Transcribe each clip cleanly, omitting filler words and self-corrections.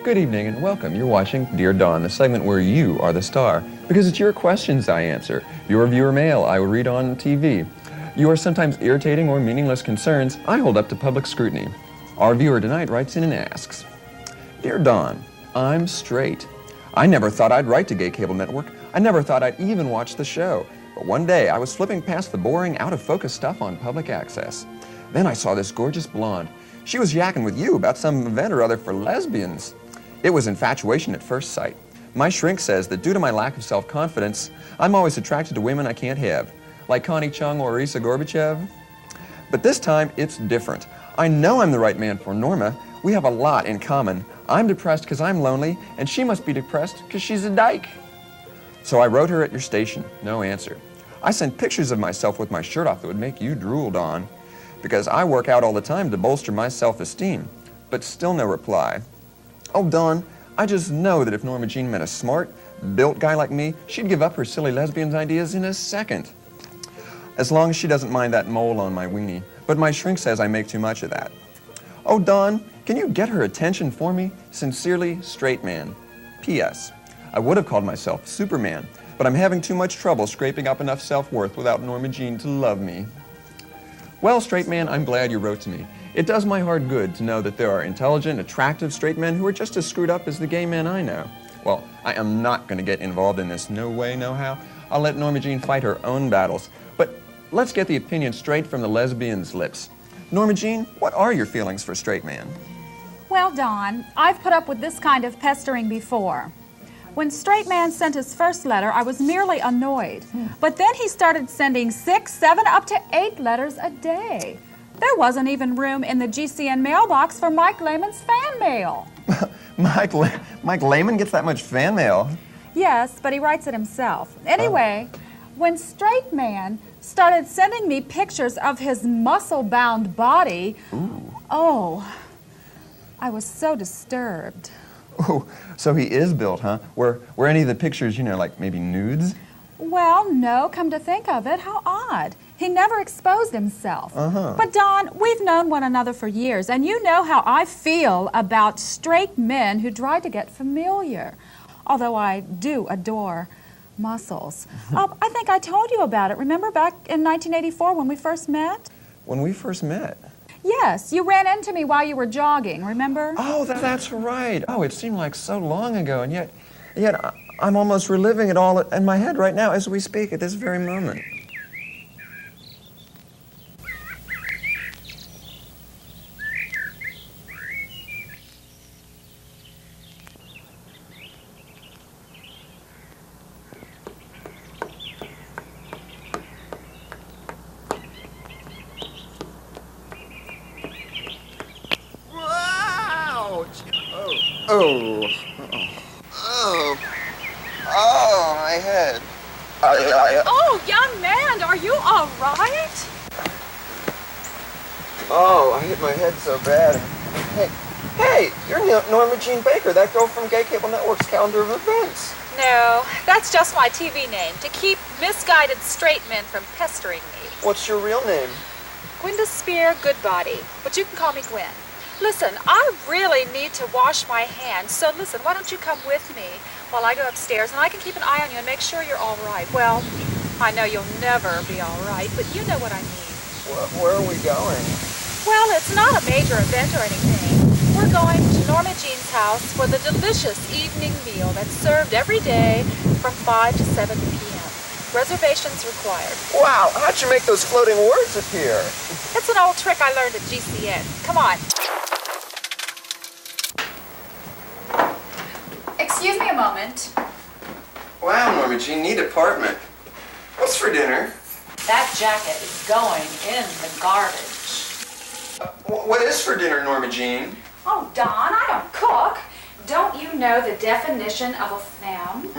Good evening and welcome. You're watching Dear Dawn, the segment where you are the star. Because it's your questions I answer, your viewer mail I will read on TV, your sometimes irritating or meaningless concerns I hold up to public scrutiny. Our viewer tonight writes in and asks, Dear Dawn, I'm straight. I never thought I'd write to Gay Cable Network. I never thought I'd even watch the show. But one day I was flipping past the boring, out-of-focus stuff on public access. Then I saw this gorgeous blonde. She was yakking with you about some event or other for lesbians. It was infatuation at first sight. My shrink says that due to my lack of self-confidence, I'm always attracted to women I can't have, like Connie Chung or Isa Gorbachev. But this time, it's different. I know I'm the right man for Norma. We have a lot in common. I'm depressed because I'm lonely, and she must be depressed because she's a dyke. So I wrote her at your station. No answer. I sent pictures of myself with my shirt off that would make you drool, Dawn, because I work out all the time to bolster my self-esteem. But still no reply. Oh, Dawn, I just know that if Norma Jean met a smart, built guy like me, she'd give up her silly lesbians ideas in a second. As long as she doesn't mind that mole on my weenie. But my shrink says I make too much of that. Oh, Dawn, can you get her attention for me? Sincerely, Straight Man. P.S. I would have called myself Superman, but I'm having too much trouble scraping up enough self-worth without Norma Jean to love me. Well, Straight Man, I'm glad you wrote to me. It does my heart good to know that there are intelligent, attractive straight men who are just as screwed up as the gay men I know. Well, I am not going to get involved in this no way, no how. I'll let Norma Jean fight her own battles. But let's get the opinion straight from the lesbian's lips. Norma Jean, what are your feelings for Straight Man? Well, Dawn, I've put up with this kind of pestering before. When Straight Man sent his first letter, I was merely annoyed. But then he started sending 6, 7, up to 8 letters a day. There wasn't even room in the GCN mailbox for Mike Lehman's fan mail. Mike Lehman gets that much fan mail? Yes, but he writes it himself. Anyway, when Straight Man started sending me pictures of his muscle-bound body, oh, I was so disturbed. Oh, so he is built, huh? Were any of the pictures, like maybe nudes? Well, no, come to think of it, how odd. He never exposed himself. But Don, we've known one another for years, and you know how I feel about straight men who try to get familiar. Although I do adore muscles. I think I told you about it. Remember back in 1984 when we first met? When we first met? Yes, you ran into me while you were jogging, remember? Oh, that's right. Oh, it seemed like so long ago, and yet I'm almost reliving it all in my head right now as we speak at this very moment. Oh, my head. Oh, young man, are you all right? Oh, I hit my head so bad. Hey, you're Norma Jean Baker, that girl from Gay Cable Network's calendar of events. No, that's just my TV name, to keep misguided straight men from pestering me. What's your real name? Gwenda Spear Goodbody, but you can call me Gwen. Listen, I really need to wash my hands, so listen, why don't you come with me while I go upstairs, and I can keep an eye on you and make sure you're all right. Well, I know you'll never be all right, but you know what I mean. Where are we going? Well, it's not a major event or anything. We're going to Norma Jean's house for the delicious evening meal that's served every day from 5 to 7 p.m. Reservations required. Wow, how'd you make those floating words appear? It's an old trick I learned at GCN. Come on. Excuse me a moment. Wow, Norma Jean, neat apartment. What's for dinner? That jacket is going in the garbage. What is for dinner, Norma Jean? Oh, Don, I don't cook. Don't you know the definition of a femme?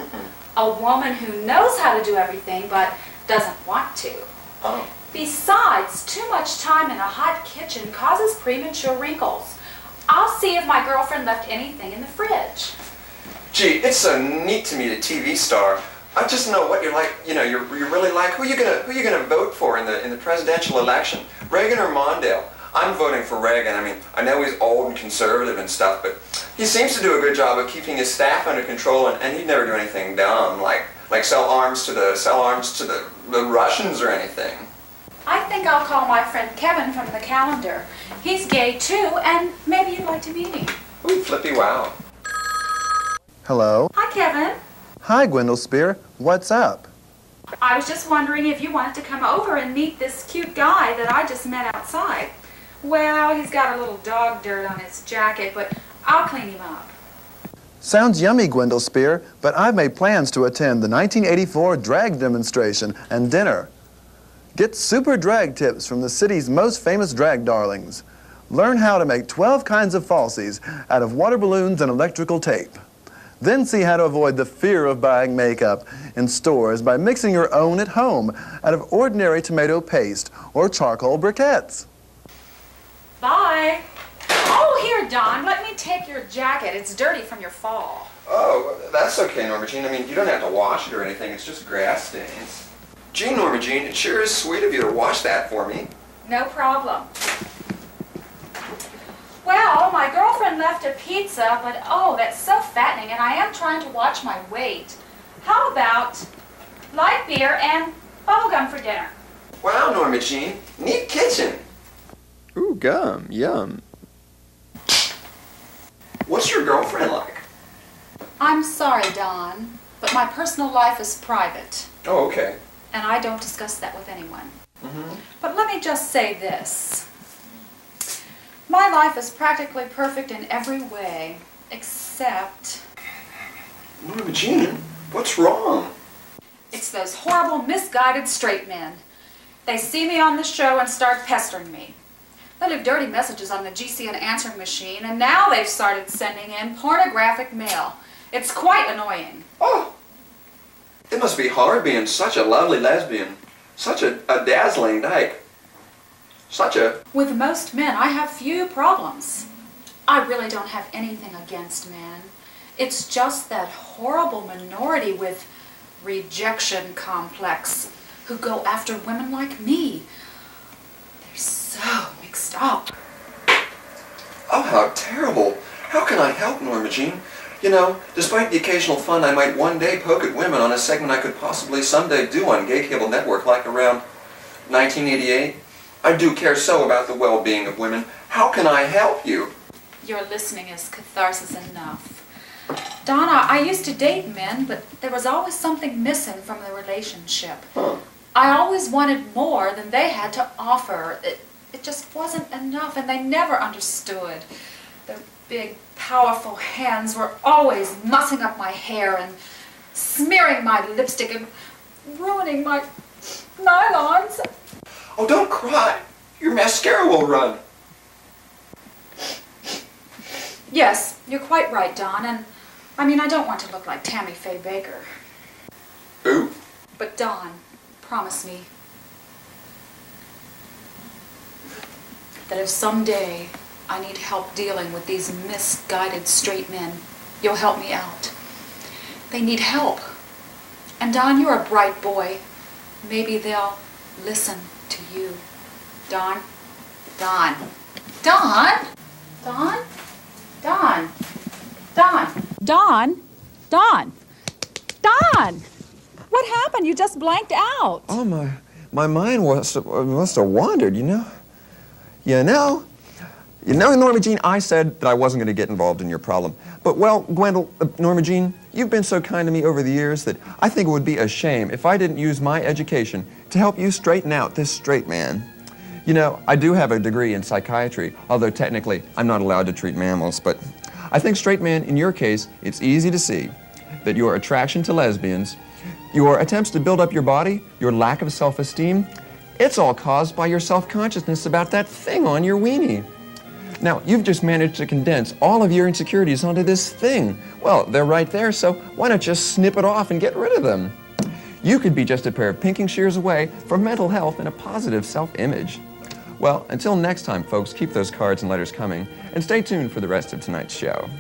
A woman who knows how to do everything but doesn't want to. Oh. Besides, too much time in a hot kitchen causes premature wrinkles. I'll see if my girlfriend left anything in the fridge. Gee, it's so neat to meet a TV star. I just know what you're like. You're really like. Who you gonna vote for in the presidential election? Reagan or Mondale? I'm voting for Reagan. I mean, I know he's old and conservative and stuff, but he seems to do a good job of keeping his staff under control, and he'd never do anything dumb, like sell arms to the Russians or anything. I think I'll call my friend Kevin from the calendar. He's gay too, and maybe you'd like to meet him. Ooh, flippy wow. Hello? Hi, Kevin. Hi, Gwendol Spear. What's up? I was just wondering if you wanted to come over and meet this cute guy that I just met outside. Well, he's got a little dog dirt on his jacket, but I'll clean him up. Sounds yummy, Gwendol Spear, but I've made plans to attend the 1984 drag demonstration and dinner. Get super drag tips from the city's most famous drag darlings. Learn how to make 12 kinds of falsies out of water balloons and electrical tape. Then see how to avoid the fear of buying makeup in stores by mixing your own at home out of ordinary tomato paste or charcoal briquettes. Bye. Oh, here, Don, let me take your jacket. It's dirty from your fall. Oh, that's okay, Norma Jean. I mean, you don't have to wash it or anything. It's just grass stains. Gee, Norma Jean, it sure is sweet of you to wash that for me. No problem. Well, my girlfriend left a pizza, but oh, that's so fattening, and I am trying to watch my weight. How about light beer and bubblegum for dinner? Wow, Norma Jean, neat kitchen. Ooh, gum, yum. What's your girlfriend like? I'm sorry, Don, but my personal life is private, Oh, okay. and I don't discuss that with anyone. Mm-hmm. But let me just say this. My life is practically perfect in every way, except Norma Jean, what's wrong? it's those horrible, misguided straight men. They see me on the show and start pestering me. They leave dirty messages on the GCN answering machine, and now they've started sending in pornographic mail. It's quite annoying. Oh, it must be hard being such a lovely lesbian, such a dazzling dyke, such a... With most men, I have few problems. I really don't have anything against men. It's just that horrible minority with rejection complex who go after women like me. They're so mixed up. Oh, how terrible. How can I help, Norma Jean? You know, despite the occasional fun I might one day poke at women on a segment I could possibly someday do on Gay Cable Network like around 1988, I do care so about the well-being of women. How can I help you? Your listening is catharsis enough. Donna, I used to date men, but there was always something missing from the relationship. Huh. I always wanted more than they had to offer. It just wasn't enough, and they never understood. Their big, powerful hands were always mussing up my hair and smearing my lipstick and ruining my nylons. Oh, don't cry. Your mascara will run. Yes, you're quite right, Don, and I don't want to look like Tammy Faye Baker. Ooh. But Don, promise me that if someday I need help dealing with these misguided straight men, you'll help me out. They need help. And Don, you're a bright boy. Maybe they'll listen to you. Don? Don? Don? Don? Don? Don? Don? Don? Don! What happened? You just blanked out. Oh, my mind must have wandered, you know. Norma Jean, I said that I wasn't going to get involved in your problem. But, well, Gwendol, Norma Jean, you've been so kind to me over the years that I think it would be a shame if I didn't use my education to help you straighten out this straight man. You know, I do have a degree in psychiatry, although technically I'm not allowed to treat mammals, but I think, straight man, in your case, it's easy to see that your attraction to lesbians, your attempts to build up your body, your lack of self-esteem, it's all caused by your self-consciousness about that thing on your weenie. Now, you've just managed to condense all of your insecurities onto this thing. Well, they're right there, so why not just snip it off and get rid of them? You could be just a pair of pinking shears away from mental health and a positive self-image. Well, until next time, folks, keep those cards and letters coming, and stay tuned for the rest of tonight's show.